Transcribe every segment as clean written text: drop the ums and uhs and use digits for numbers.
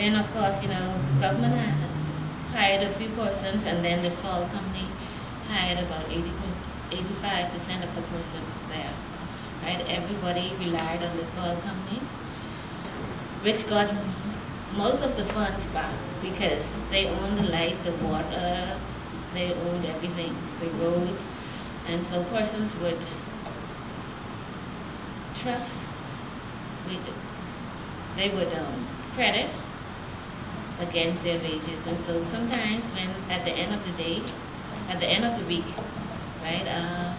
Then of course, government had hired a few persons, and then the salt company hired about 85% of the persons there. Right? Everybody relied on the salt company, which got most of the funds back because they owned the light, the water, they owned everything, the roads, and so persons would trust, they would credit against their wages. And so sometimes when at the end of the day, at the end of the week, right,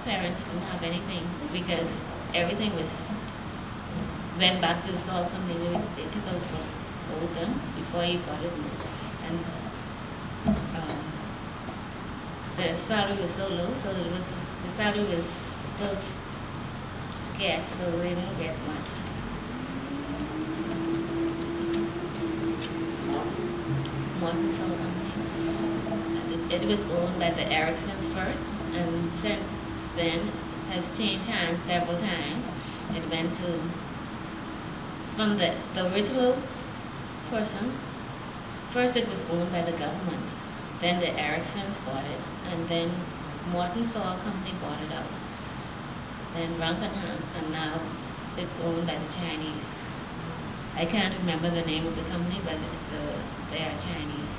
parents didn't have anything because everything went back to the salt company. They took out what owed them before you got it. And the salary was so low, so the salary was so scarce, so they didn't get much. Morton Salt Company. It was owned by the Ericksons first, and since then has changed hands several times. It went to, from the original person, first it was owned by the government, then the Ericksons bought it, and then Morton Salt Company bought it out, then Rumpenham, and now it's owned by the Chinese. I can't remember the name of the company, but they are Chinese.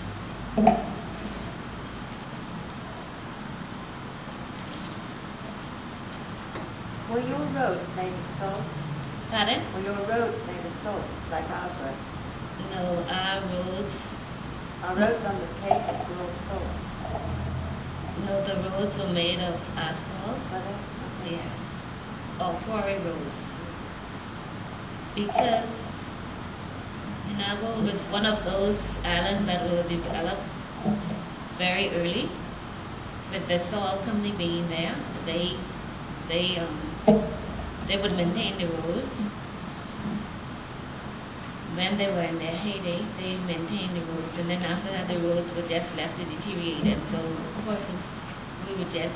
Were your roads made of salt? Pardon? Were your roads made of salt, like ours were? No, our roads on the Cape is all salt. No, the roads were made of asphalt. Were they? Okay. Yes. Or quarry roads. Because Inagua was one of those islands that were developed very early. With the salt company being there, they would maintain the roads. When they were in their heyday, they maintained the roads, and then after that the roads were just left to deteriorate. And so, of course, we would just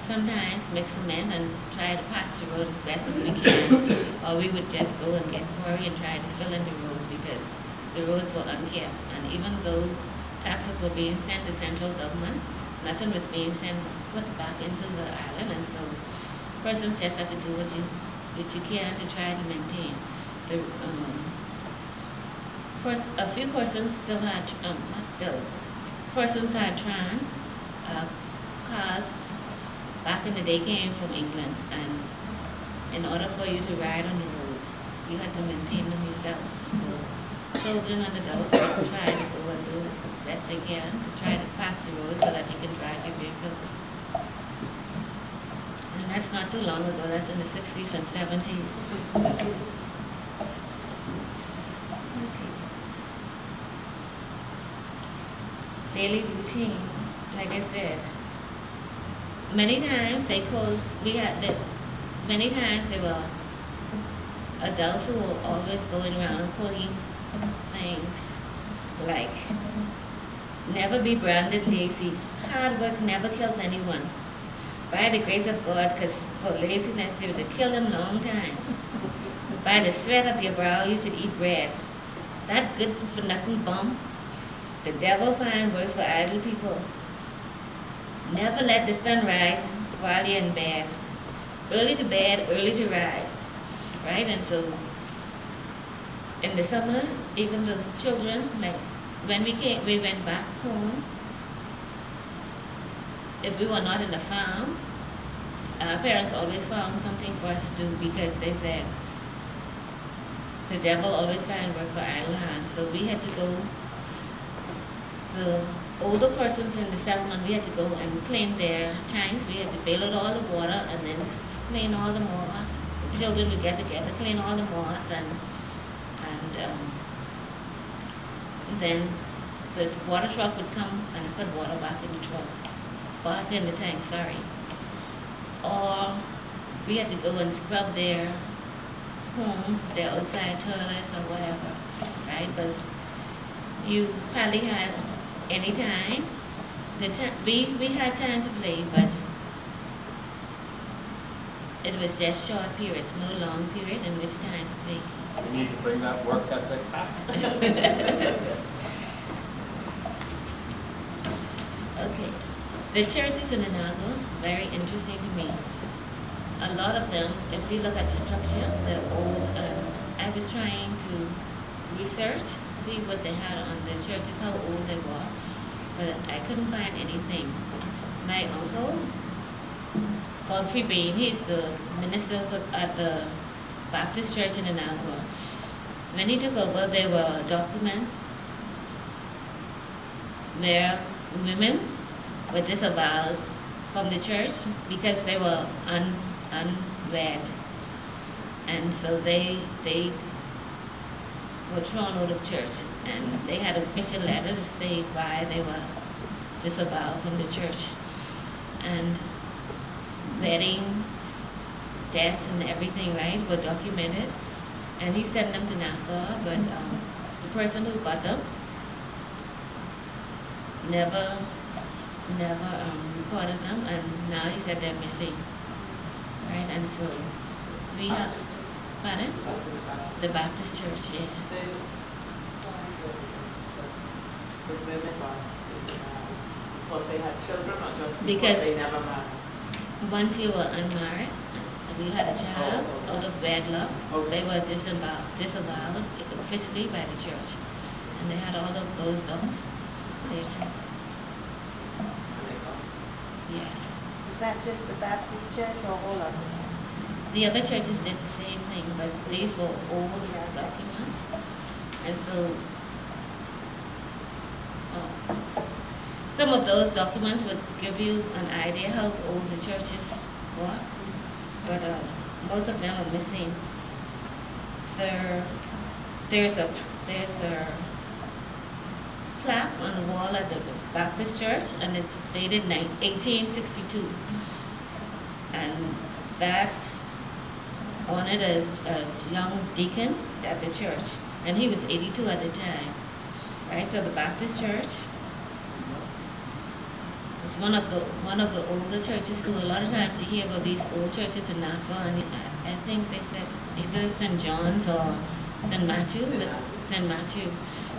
sometimes mix cement and try to patch the road as best as we can, or we would just go and get quarry and try to fill in the roads because the roads were unkept. And even though taxes were being sent to central government, nothing was being put back into the island, and so persons just have to do what you can to try to maintain. A few persons still had, persons had trans cars back in the day came from England, and in order for you to ride on the roads, you had to maintain them yourselves. So children and adults try to go and do as best they can to try to pass the road so that you can drive your vehicle. And that's not too long ago, that's in the 60s and 70s. Okay. Daily routine, like I said. Many times there were adults who were always going around quoting things like, never be branded lazy. Hard work never kills anyone. By the grace of God, because for laziness it would kill them long time. By the sweat of your brow you should eat bread. That good for nothing bum. The devil find works for idle people. Never let the sun rise while you're in bed. Early to bed, early to rise. Right? And so in the summer, even the children, like when we went back home, if we were not in the farm, our parents always found something for us to do because they said the devil always finds work for idle hands. So we had to go, the older persons in the settlement, we had to go and clean their tanks. We had to bail out all the water and then clean all the moss. The children would get together, clean all the moss, and then the water truck would come and put water back in the truck. Back in the tank, sorry. Or we had to go and scrub their homes, their outside toilets or whatever, right? But you hardly had any time. We had time to play, but It was just short periods, no long period in which time to play. We need to bring that work ethic back. Okay. The churches in Inagua, very interesting to me. A lot of them, if you look at the structure, the old, I was trying to research, see what they had on the churches, how old they were, but I couldn't find anything. My uncle, Godfrey Bain, he's the minister at the Baptist Church in Inagua. When he took over, there were documents where women were disavowed from the church because they were unwed. And so they were thrown out of church, and they had an official letter to say why they were disavowed from the church. And weddings, deaths, and everything, right, were documented. And he sent them to Nassau, but the person who got them never recorded them, and now he said they're missing, right? And so we have, pardon? The Baptist Church, yeah. Because they had children or just Because they never married? once you were unmarried, and you had a child out of wedlock, they were disavowed officially by the church. And they had all of those dogs there too. Yes. Is that just the Baptist church or all of them? The other churches did the same thing, but these were old documents. And so some of those documents would give you an idea how old the churches were, but most of them are missing. There's a plaque on the wall at the Baptist Church, and it's dated 1862, and that honored a young deacon at the church, and he was 82 at the time, right? So the Baptist Church is one of the older churches. So a lot of times you hear about these old churches in Nassau, and I think they said either St. John's or St. Matthew,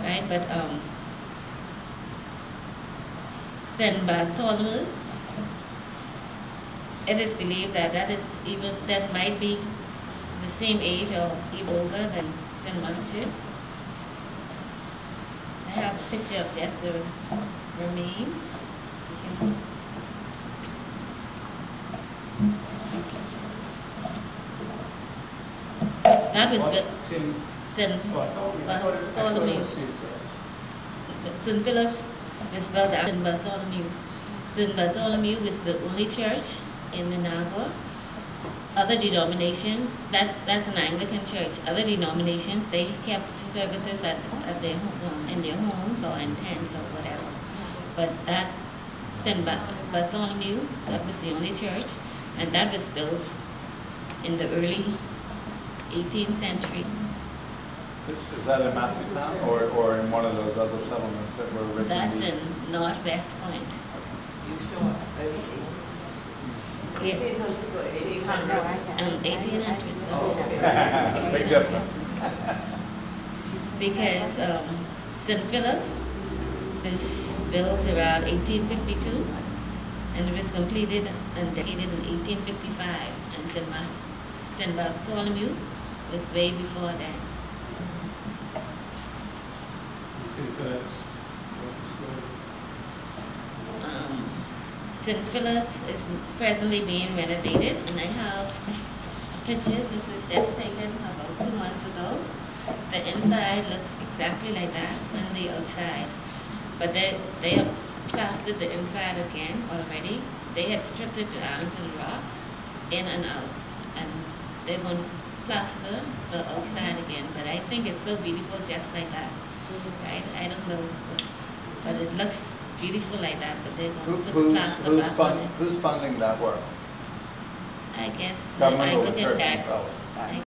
right? But St. Bartholomew, it is believed that that might be the same age or even older than St. Matthew. I have a picture of just the remains. That was St. Bartholomew. St. Philip's was spelled out St. Bartholomew. St. Bartholomew was the only church in Inagua. Other denominations, that's an Anglican church. Other denominations, they kept services at their home, in their homes or in tents or whatever. But that St. Bartholomew, that was the only church, and that was built in the early 18th century. Is that in Matthewstown or in one of those other settlements that were originally? That's in Northwest Point. You sure? Yeah. 1800. 1800s. Big difference. Because St. Philip was built around 1852, and it was completed and dedicated in 1855, and St. Bartholomew was way before that. St. Philip is presently being renovated, and I have a picture. This is just taken about 2 months ago. The inside looks exactly like that and the outside. But they have plastered the inside again already. They had stripped it down to the rocks, in and out, and they're going to plaster the outside again. But I think it's so beautiful just like that, right? I don't know, but it looks beautiful like that, but they're going to put the plaster back on it. Who's funding that work? I guess the Government or the Anglican church guy. themselves?